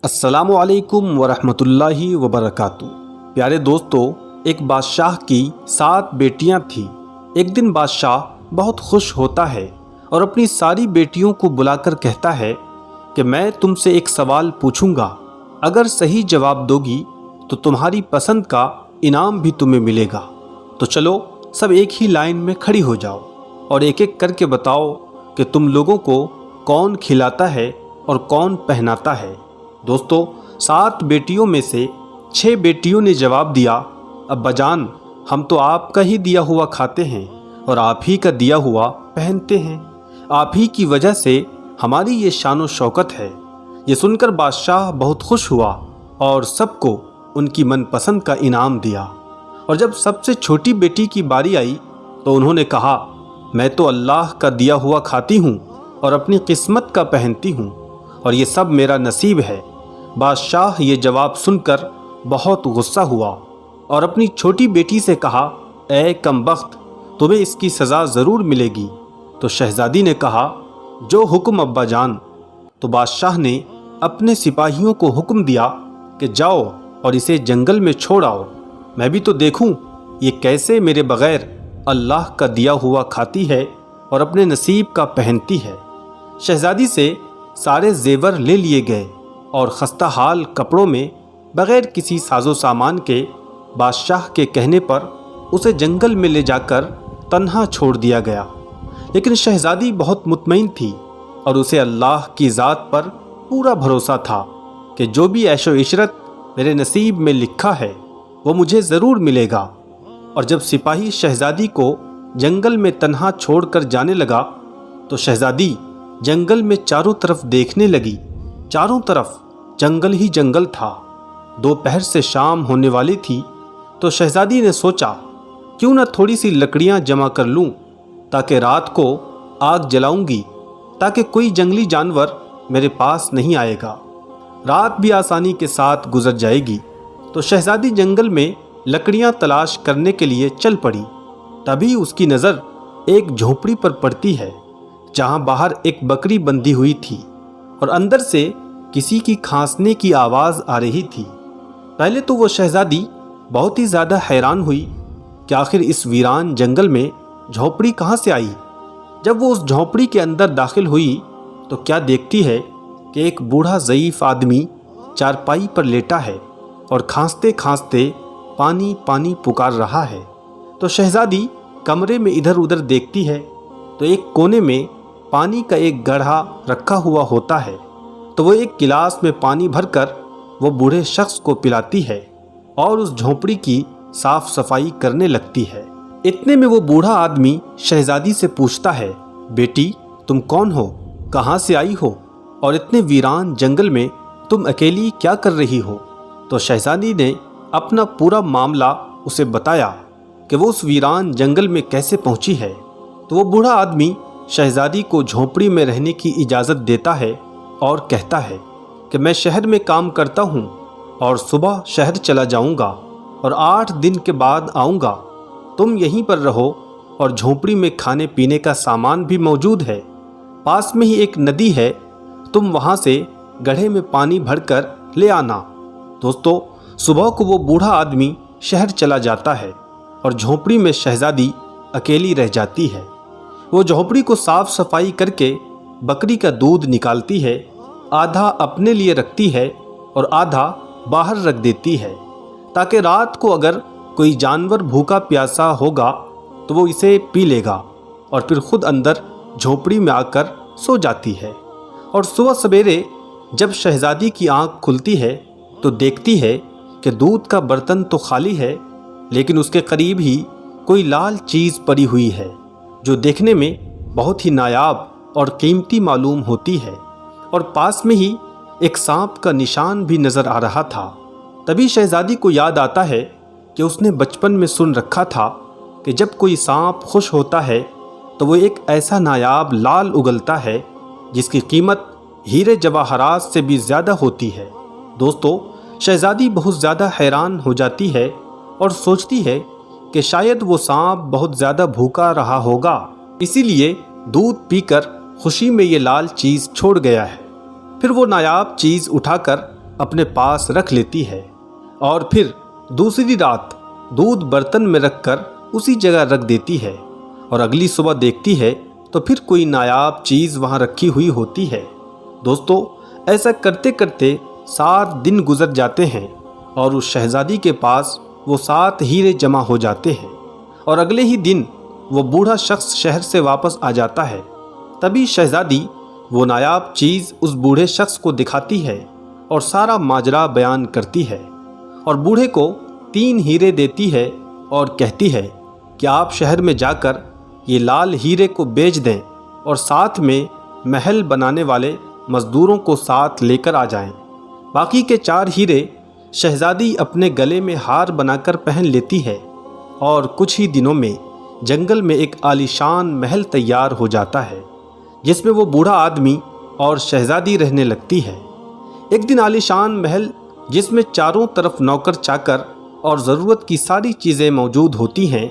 अस्सलामु अलैकुम वरहमतुल्लाहि वबरकातु। प्यारे दोस्तों, एक बादशाह की 7 बेटियां थीं। एक दिन बादशाह बहुत खुश होता है और अपनी सारी बेटियों को बुलाकर कहता है कि मैं तुमसे एक सवाल पूछूंगा, अगर सही जवाब दोगी तो तुम्हारी पसंद का इनाम भी तुम्हें मिलेगा। तो चलो सब एक ही लाइन में खड़ी हो जाओ और एक एक करके बताओ कि तुम लोगों को कौन खिलाता है और कौन पहनाता है। दोस्तों, 7 बेटियों में से 6 बेटियों ने जवाब दिया, अब्बाजान हम तो आपका ही दिया हुआ खाते हैं और आप ही का दिया हुआ पहनते हैं। आप ही की वजह से हमारी ये शान व शौकत है। ये सुनकर बादशाह बहुत खुश हुआ और सबको उनकी मनपसंद का इनाम दिया। और जब सबसे छोटी बेटी की बारी आई तो उन्होंने कहा, मैं तो अल्लाह का दिया हुआ खाती हूँ और अपनी किस्मत का पहनती हूँ और ये सब मेरा नसीब है। बादशाह ये जवाब सुनकर बहुत गुस्सा हुआ और अपनी छोटी बेटी से कहा, ऐ कमबख्त, तुम्हें इसकी सज़ा ज़रूर मिलेगी। तो शहज़ादी ने कहा, जो हुक्म अब्बाजान। तो बादशाह ने अपने सिपाहियों को हुक्म दिया कि जाओ और इसे जंगल में छोड़ आओ, मैं भी तो देखूं ये कैसे मेरे बग़ैर अल्लाह का दिया हुआ खाती है और अपने नसीब का पहनती है। शहज़ादी से सारे जेवर ले लिए गए और खस्ता हाल कपड़ों में बग़ैर किसी साजो सामान के बादशाह के कहने पर उसे जंगल में ले जाकर तन्हा छोड़ दिया गया। लेकिन शहज़ादी बहुत मुतमईन थी और उसे अल्लाह की ज़ात पर पूरा भरोसा था कि जो भी ऐशो इशरत मेरे नसीब में लिखा है वो मुझे ज़रूर मिलेगा। और जब सिपाही शहज़ादी को जंगल में तन्हा छोड़कर जाने लगा तो शहज़ादी जंगल में चारों तरफ देखने लगी। चारों तरफ जंगल ही जंगल था। दोपहर से शाम होने वाली थी तो शहज़ादी ने सोचा, क्यों न थोड़ी सी लकड़ियां जमा कर लूं, ताकि रात को आग जलाऊंगी, ताकि कोई जंगली जानवर मेरे पास नहीं आएगा। रात भी आसानी के साथ गुजर जाएगी। तो शहज़ादी जंगल में लकड़ियां तलाश करने के लिए चल पड़ी। तभी उसकी नज़र एक झोपड़ी पर पड़ती है जहां बाहर एक बकरी बंधी हुई थी और अंदर से किसी की खांसने की आवाज़ आ रही थी। पहले तो वो शहज़ादी बहुत ही ज़्यादा हैरान हुई कि आखिर इस वीरान जंगल में झोपड़ी कहाँ से आई। जब वो उस झोपड़ी के अंदर दाखिल हुई तो क्या देखती है कि एक बूढ़ा ज़ईफ़ आदमी चारपाई पर लेटा है और खांसते खांसते पानी पानी पुकार रहा है। तो शहज़ादी कमरे में इधर उधर देखती है तो एक कोने में पानी का एक गड्ढा रखा हुआ होता है। तो वो एक गिलास में पानी भरकर वो बूढ़े शख्स को पिलाती है और उस झोंपड़ी की साफ सफाई करने लगती है। इतने में वो बूढ़ा आदमी शहज़ादी से पूछता है, बेटी तुम कौन हो, कहाँ से आई हो और इतने वीरान जंगल में तुम अकेली क्या कर रही हो। तो शहज़ादी ने अपना पूरा मामला उसे बताया कि वो उस वीरान जंगल में कैसे पहुंची है। तो वो बूढ़ा आदमी शहज़ादी को झोंपड़ी में रहने की इजाज़त देता है और कहता है कि मैं शहर में काम करता हूँ और सुबह शहर चला जाऊँगा और 8 दिन के बाद आऊँगा। तुम यहीं पर रहो और झोंपड़ी में खाने पीने का सामान भी मौजूद है। पास में ही एक नदी है, तुम वहाँ से गड्ढे में पानी भरकर ले आना। दोस्तों, सुबह को वो बूढ़ा आदमी शहर चला जाता है और झोंपड़ी में शहज़ादी अकेली रह जाती है। वो झोंपड़ी को साफ सफाई करके बकरी का दूध निकालती है, आधा अपने लिए रखती है और आधा बाहर रख देती है, ताकि रात को अगर कोई जानवर भूखा प्यासा होगा तो वो इसे पी लेगा और फिर खुद अंदर झोंपड़ी में आकर सो जाती है। और सुबह सवेरे जब शहज़ादी की आंख खुलती है तो देखती है कि दूध का बर्तन तो खाली है, लेकिन उसके करीब ही कोई लाल चीज़ पड़ी हुई है जो देखने में बहुत ही नायाब और कीमती मालूम होती है। और पास में ही एक सांप का निशान भी नज़र आ रहा था। तभी शहज़ादी को याद आता है कि उसने बचपन में सुन रखा था कि जब कोई सांप खुश होता है तो वो एक ऐसा नायाब लाल उगलता है जिसकी कीमत हीरे जवाहरात से भी ज़्यादा होती है। दोस्तों, शहज़ादी बहुत ज़्यादा हैरान हो जाती है और सोचती है कि शायद वो सांप बहुत ज़्यादा भूखा रहा होगा, इसीलिए दूध पीकर खुशी में ये लाल चीज़ छोड़ गया है। फिर वो नायाब चीज़ उठाकर अपने पास रख लेती है और फिर दूसरी रात दूध बर्तन में रखकर उसी जगह रख देती है और अगली सुबह देखती है तो फिर कोई नायाब चीज़ वहाँ रखी हुई होती है। दोस्तों, ऐसा करते करते 7 दिन गुजर जाते हैं और उस शहज़ादी के पास वो 7 हीरे जमा हो जाते हैं और अगले ही दिन वो बूढ़ा शख्स शहर से वापस आ जाता है। तभी शहज़ादी वो नायाब चीज़ उस बूढ़े शख्स को दिखाती है और सारा माजरा बयान करती है और बूढ़े को 3 हीरे देती है और कहती है कि आप शहर में जाकर ये लाल हीरे को बेच दें और साथ में महल बनाने वाले मज़दूरों को साथ लेकर आ जाएं। बाकी के 4 हीरे शहज़ादी अपने गले में हार बनाकर पहन लेती है और कुछ ही दिनों में जंगल में एक आलीशान महल तैयार हो जाता है जिसमें वो बूढ़ा आदमी और शहज़ादी रहने लगती है। एक दिन आलीशान महल जिसमें चारों तरफ नौकर चाकर और ज़रूरत की सारी चीज़ें मौजूद होती हैं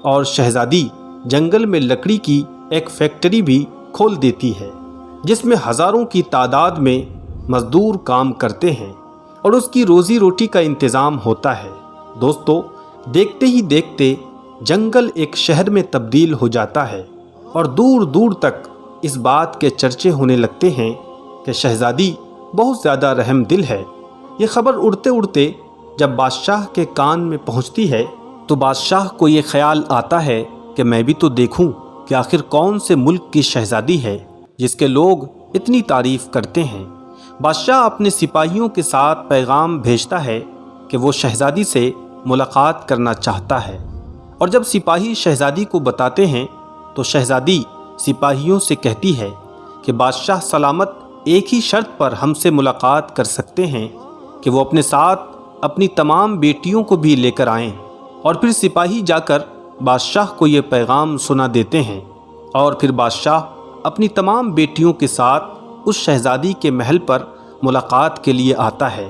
और शहज़ादी जंगल में लकड़ी की एक फैक्ट्री भी खोल देती है जिसमें हज़ारों की तादाद में मज़दूर काम करते हैं और उसकी रोज़ी रोटी का इंतज़ाम होता है। दोस्तों, देखते ही देखते जंगल एक शहर में तब्दील हो जाता है और दूर दूर तक इस बात के चर्चे होने लगते हैं कि शहज़ादी बहुत ज़्यादा रहमदिल है। ये खबर उड़ते उड़ते जब बादशाह के कान में पहुंचती है तो बादशाह को ये ख्याल आता है कि मैं भी तो देखूं कि आखिर कौन से मुल्क की शहज़ादी है जिसके लोग इतनी तारीफ़ करते हैं। बादशाह अपने सिपाहियों के साथ पैगाम भेजता है कि वो शहज़ादी से मुलाकात करना चाहता है और जब सिपाही शहज़ादी को बताते हैं तो शहज़ादी सिपाहियों से कहती है कि बादशाह सलामत एक ही शर्त पर हमसे मुलाकात कर सकते हैं कि वो अपने साथ अपनी तमाम बेटियों को भी लेकर आएं। और फिर सिपाही जाकर बादशाह को ये पैगाम सुना देते हैं और फिर बादशाह अपनी तमाम बेटियों के साथ उस शहज़ादी के महल पर मुलाकात के लिए आता है।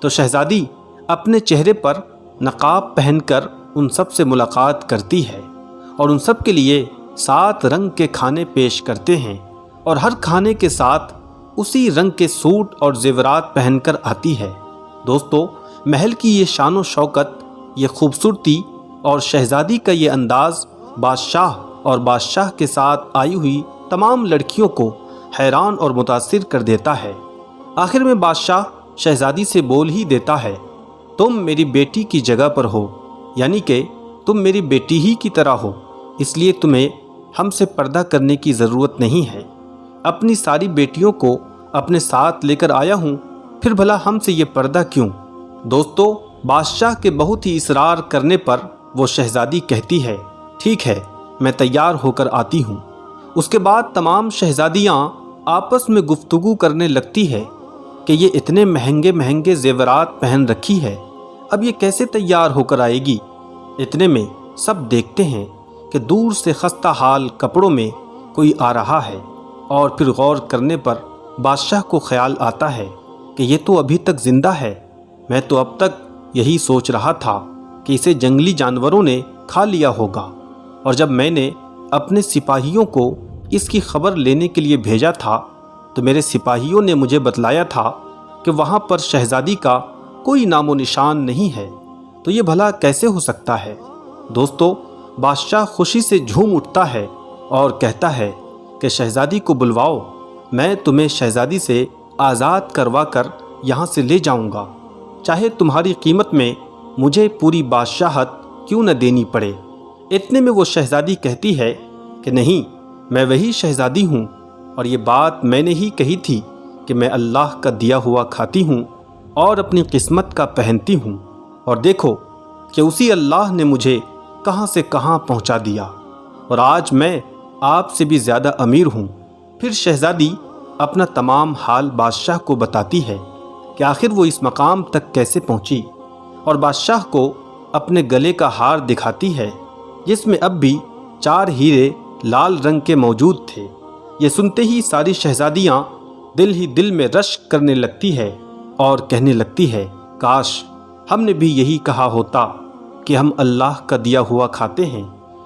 तो शहज़ादी अपने चेहरे पर नकाब पहनकर उन सब से मुलाकात करती है और उन सब के लिए 7 रंग के खाने पेश करते हैं और हर खाने के साथ उसी रंग के सूट और जेवरात पहनकर आती है। दोस्तों, महल की ये शान शौकत, ये खूबसूरती और शहज़ादी का ये अंदाज़ बादशाह और बादशाह के साथ आई हुई तमाम लड़कियों को हैरान और मुतासिर कर देता है। आखिर में बादशाह शहज़ादी से बोल ही देता है, तुम मेरी बेटी की जगह पर हो, यानी कि तुम मेरी बेटी ही की तरह हो, इसलिए तुम्हें हमसे पर्दा करने की ज़रूरत नहीं है। अपनी सारी बेटियों को अपने साथ लेकर आया हूँ, फिर भला हमसे ये पर्दा क्यों। दोस्तों, बादशाह के बहुत ही इसरार करने पर वो शहज़ादी कहती है, ठीक है, मैं तैयार होकर आती हूँ। उसके बाद तमाम शहज़ादियाँ आपस में गुफ्तगू करने लगती है कि ये इतने महंगे महंगे जेवरात पहन रखी है, अब ये कैसे तैयार होकर आएगी। इतने में सब देखते हैं कि दूर से खस्ता हाल कपड़ों में कोई आ रहा है और फिर गौर करने पर बादशाह को ख्याल आता है कि ये तो अभी तक ज़िंदा है। मैं तो अब तक यही सोच रहा था कि इसे जंगली जानवरों ने खा लिया होगा, और जब मैंने अपने सिपाहियों को इसकी खबर लेने के लिए भेजा था तो मेरे सिपाहियों ने मुझे बतलाया था कि वहाँ पर शहज़ादी का कोई नामो निशान नहीं है, तो ये भला कैसे हो सकता है। दोस्तों, बादशाह खुशी से झूम उठता है और कहता है कि शहज़ादी को बुलवाओ, मैं तुम्हें शहज़ादी से आज़ाद करवा कर यहाँ से ले जाऊँगा, चाहे तुम्हारी कीमत में मुझे पूरी बादशाहत क्यों न देनी पड़े। इतने में वो शहज़ादी कहती है कि नहीं, मैं वही शहज़ादी हूँ और ये बात मैंने ही कही थी कि मैं अल्लाह का दिया हुआ खाती हूँ और अपनी किस्मत का पहनती हूँ, और देखो कि उसी अल्लाह ने मुझे कहाँ से कहाँ पहुँचा दिया और आज मैं आपसे भी ज़्यादा अमीर हूँ। फिर शहज़ादी अपना तमाम हाल बादशाह को बताती है कि आखिर वो इस मकाम तक कैसे पहुँची, और बादशाह को अपने गले का हार दिखाती है जिसमें अब भी 4 हीरे लाल रंग के मौजूद थे। ये सुनते ही सारी शहज़ादियाँ दिल ही दिल में रश्क करने लगती है और कहने लगती है, काश हमने भी यही कहा होता कि हम अल्लाह का दिया हुआ खाते हैं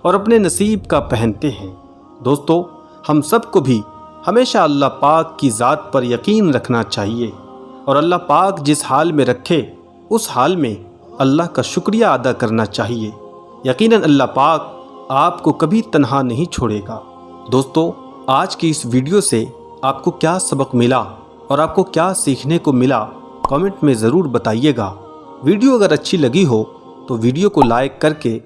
और अपने नसीब का पहनते हैं। दोस्तों, हम सबको भी हमेशा अल्लाह पाक की ज़ात पर यकीन रखना चाहिए اور اللہ پاک جس حال میں رکھے اس حال میں اللہ کا شکریہ ادا کرنا چاہیے۔ یقیناً اللہ پاک آپ کو کبھی تنہا نہیں چھوڑے گا۔ دوستو، آج کی اس ویڈیو سے آپ کو کیا سبق ملا اور آپ کو کیا سیکھنے کو ملا، کامنٹ میں ضرور بتائیے گا۔ ویڈیو اگر اچھی لگی ہو تو ویڈیو کو لائک کر کے